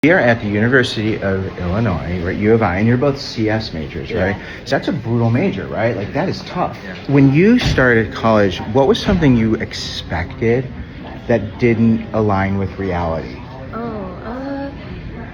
You're at the University of Illinois, right? U of I, and you're both CS majors, right? So that's a brutal major, right? Like that is tough. When you started college, what was something you expected that didn't align with reality?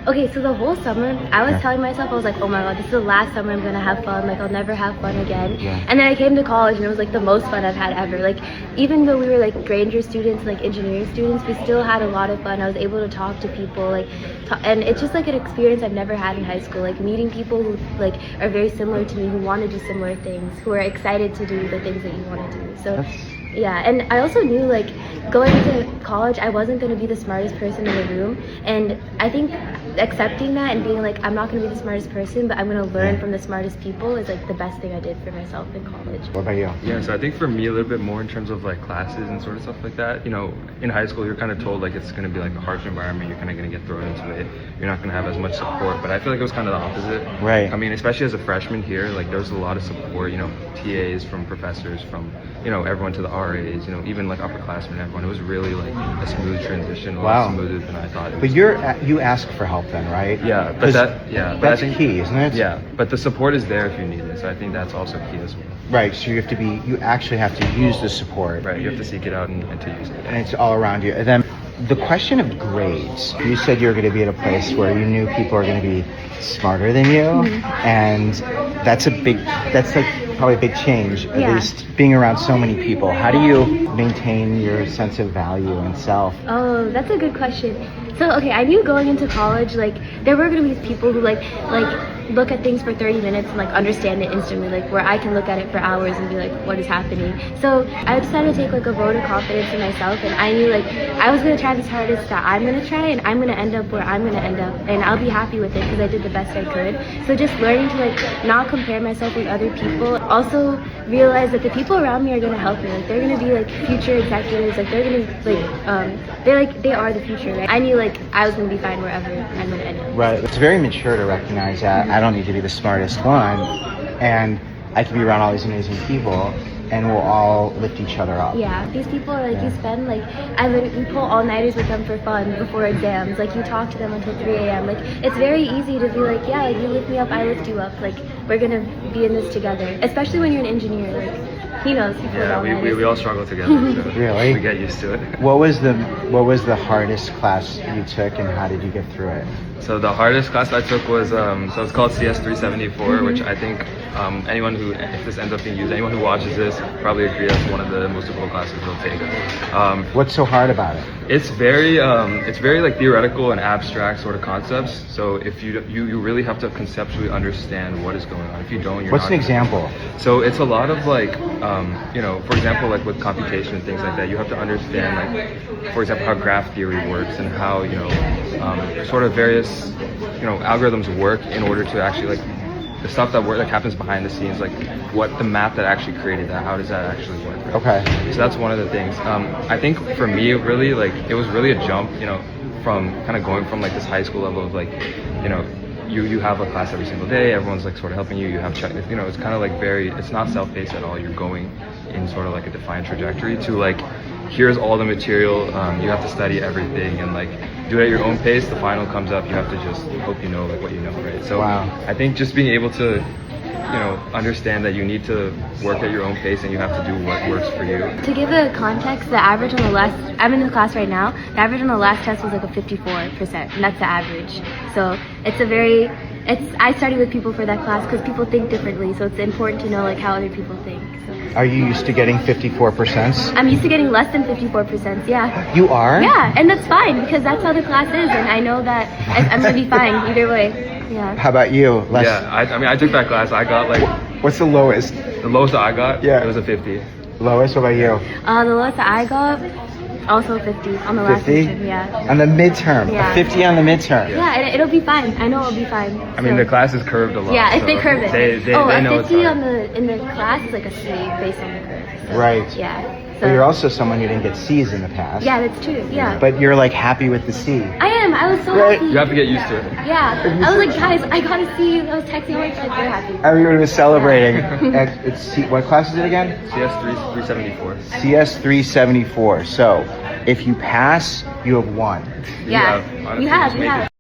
Okay, so the whole summer, I was telling myself, I was like, oh my god, this is the last summer I'm gonna have fun, like I'll never have fun again. And then I came to college and it was like the most fun I've had ever. Like even though we were like Granger students, like engineering students, we still had a lot of fun. I was able to talk to people, and it's just like an experience I've never had in high school, like meeting people who like are very similar to me, who want to do similar things, who are excited to do the things that you want to do. So yeah, and I also knew like going into college, I wasn't going to be the smartest person in the room, and I think accepting that and being like, I'm not going to be the smartest person, but I'm going to learn from the smartest people is like the best thing I did for myself in college. What about you? Yeah, so I think for me a little bit more in terms of like classes and sort of stuff like that. You know, in high school you're kind of told like it's going to be like a harsh environment, you're kind of going to get thrown into it, you're not going to have as much support, but I feel like it was kind of the opposite. Right. I mean, especially as a freshman here, like there was a lot of support, you know, TAs from professors, from, you know, everyone to the RAs, you know, even like upperclassmen, everyone. It was really like a smooth transition, a lot smoother than I thought. But you ask for help then, right? Yeah, but that's I think, key, isn't it? Yeah, but the support is there if you need it, so I think that's also key as well. Right, so you actually have to use the support. Right, you have to seek it out and to use it. And it's all around you. And then the question of grades, you said you were going to be at a place where you knew people are going to be smarter than you, and that's like probably a big change, at least being around so many people. How do you maintain your sense of value and self? Oh, that's a good question. So, okay, I knew going into college, like, there were going to be people who, like look at things for 30 minutes and, like, understand it instantly, like, where I can look at it for hours and be like, what is happening? So, I decided to take, like, a vote of confidence in myself, and I knew, like, I was going to try this hardest that I'm going to try, and I'm going to end up where I'm going to end up, and I'll be happy with it because I did the best I could. So, just learning to, like, not compare myself with other people. Also, realize that the people around me are going to help me. Like, they're going to be, like, future executives. Like, they're going to, they are the future, right? I knew, like, I was going to be fine wherever I'm going to end up. Right. It's very mature to recognize that I don't need to be the smartest one, and I can be around all these amazing people, and we'll all lift each other up. Yeah, these people are like, you spend like, we pull all-nighters with them for fun before exams. Like, you talk to them until 3 a.m. Like, it's very easy to be like, yeah, like, you lift me up, I lift you up. Like, we're gonna be in this together. Especially when you're an engineer. Like, he knows. Yeah, we all struggle together. So really? We get used to it. What was the hardest class you took, and how did you get through it? So the hardest class I took was so it's called CS 374, which I think anyone who, if this ends up being used, anyone who watches this probably agree that's one of the most difficult classes they'll take. What's so hard about it? It's very like theoretical and abstract sort of concepts. So if you really have to conceptually understand what is going on. If you don't, you're What's not an example? So it's a lot of like you know, for example, like with computation and things like that, you have to understand, like, for example, how graph theory works and how, you know, sort of various, you know, algorithms work in order to actually, like, the stuff that happens behind the scenes, like what the map that actually created that, how does that actually work? Right? Okay. So that's one of the things. I think for me, really, like, it was really a jump, you know, from kind of going from like this high school level of like, you know, you have a class every single day, everyone's like sort of helping you, you have you know, it's kind of like it's not self-paced at all. You're going in sort of like a defined trajectory to like, here's all the material, you have to study everything and like do it at your own pace. The final comes up, you have to just hope you know like what you know, right? So I think just being able to, you know, understand that you need to work at your own pace and you have to do what works for you. To give a context, the average on the last, I'm in the class right now, the average on the last test was like a 54%, and that's the average. So I study with people for that class because people think differently, so it's important to know like how other people think. So. Are you used to getting 54%? I'm used to getting less than 54%, yeah. You are? Yeah, and that's fine because that's how the class is, and I know that I'm going to be fine either way. Yeah. How about you? Yeah, I mean, I took that class. I got like... What's the lowest? The lowest that I got? Yeah. It was a 50. Lowest? What about you? The lowest that I got, also 50 on the last 50? midterm, yeah. On the midterm? Yeah. A 50 on the midterm? Yeah, it'll be fine. I know it'll be fine. I mean, the class is curved a lot. Yeah, if so they curve it. They know a 50 it's in the class is like a C based on the curve. So, right. Yeah. So, but you're also someone who didn't get C's in the past. Yeah, that's true. Yeah. But you're like happy with the C. I am. I was so happy. You have to get used to it. Yeah. I was like, guys, I got a C. I was texting my friends. They're happy. Everyone was celebrating. What class is it again? CS 374. CS 374. So if you pass, you have won. Yeah. You have.